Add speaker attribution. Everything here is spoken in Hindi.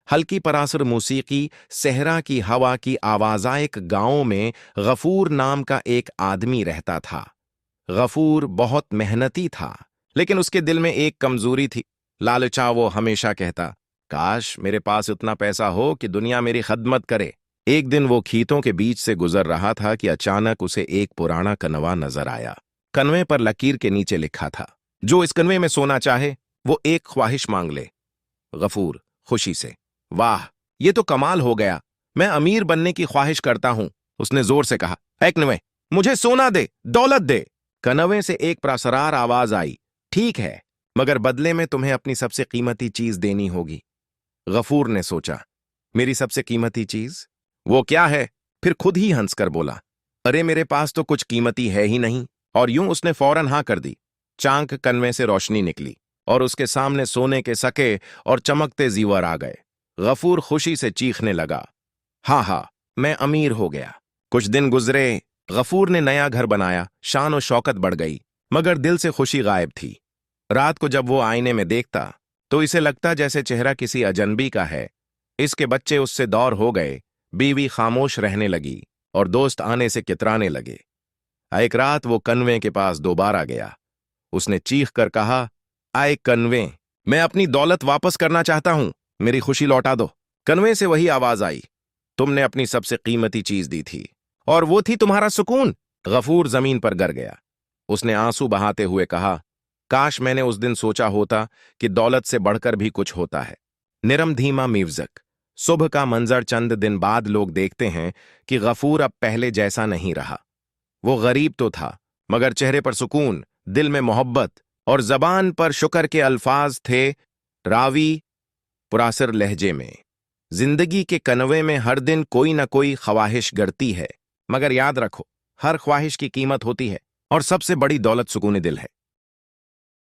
Speaker 1: हल्की परासर मौसीकी, सहरा की हवा की आवाज़ा। एक गांव में गफूर नाम का एक आदमी रहता था। गफूर बहुत मेहनती था, लेकिन उसके दिल में एक कमजोरी थी, लालचा। वो हमेशा कहता, काश मेरे पास इतना पैसा हो कि दुनिया मेरी खदमत करे। एक दिन वो खेतों के बीच से गुजर रहा था कि अचानक उसे एक पुराना कनवा नजर आया। कनवे पर लकीर के नीचे लिखा था, जो इस कनवे में सोना चाहे वो एक ख्वाहिश मांग ले। गफूर खुशी से, वाह, ये तो कमाल हो गया, मैं अमीर बनने की ख्वाहिश करता हूं। उसने जोर से कहा, ऐ कनवे, मुझे सोना दे, दौलत दे। कनवे से एक प्रासरार आवाज आई, ठीक है, मगर बदले में तुम्हें अपनी सबसे कीमती चीज देनी होगी। गफूर ने सोचा, मेरी सबसे कीमती चीज? वो क्या है? फिर खुद ही हंसकर बोला, अरे मेरे पास तो कुछ कीमती है ही नहीं। और यूं उसने फौरन हां कर दी। चांक कनवे से रोशनी निकली और उसके सामने सोने के सके और चमकते जीवर आ गए। गफूर खुशी से चीखने लगा, हा, मैं अमीर हो गया। कुछ दिन गुजरे, गफूर ने नया घर बनाया, शान और शौकत बढ़ गई, मगर दिल से खुशी गायब थी। रात को जब वो आईने में देखता तो इसे लगता जैसे चेहरा किसी अजनबी का है। इसके बच्चे उससे दूर हो गए, बीवी खामोश रहने लगी और दोस्त आने से कितराने लगे। एक रात वो कनवे के पास दोबारा गया। उसने चीख कर कहा, आए कनवे, मैं अपनी दौलत वापस करना चाहता हूं, मेरी खुशी लौटा दो। कनवे से वही आवाज आई, तुमने अपनी सबसे कीमती चीज दी थी, और वो थी तुम्हारा सुकून। गफूर जमीन पर गिर गया। उसने आंसू बहाते हुए कहा, काश मैंने उस दिन सोचा होता कि दौलत से बढ़कर भी कुछ होता है। निरम धीमा म्यूजिक। सुबह का मंजर। चंद दिन बाद लोग देखते हैं कि गफूर अब पहले जैसा नहीं रहा। वो गरीब तो था, मगर चेहरे पर सुकून, दिल में मोहब्बत और जबान पर शुक्र के अल्फाज थे। रावी पुरासर लहजे में, जिंदगी के कनवे में हर दिन कोई ना कोई ख्वाहिश गड़ती है, मगर याद रखो, हर ख्वाहिश की कीमत होती है, और सबसे बड़ी दौलत सुकून दिल है।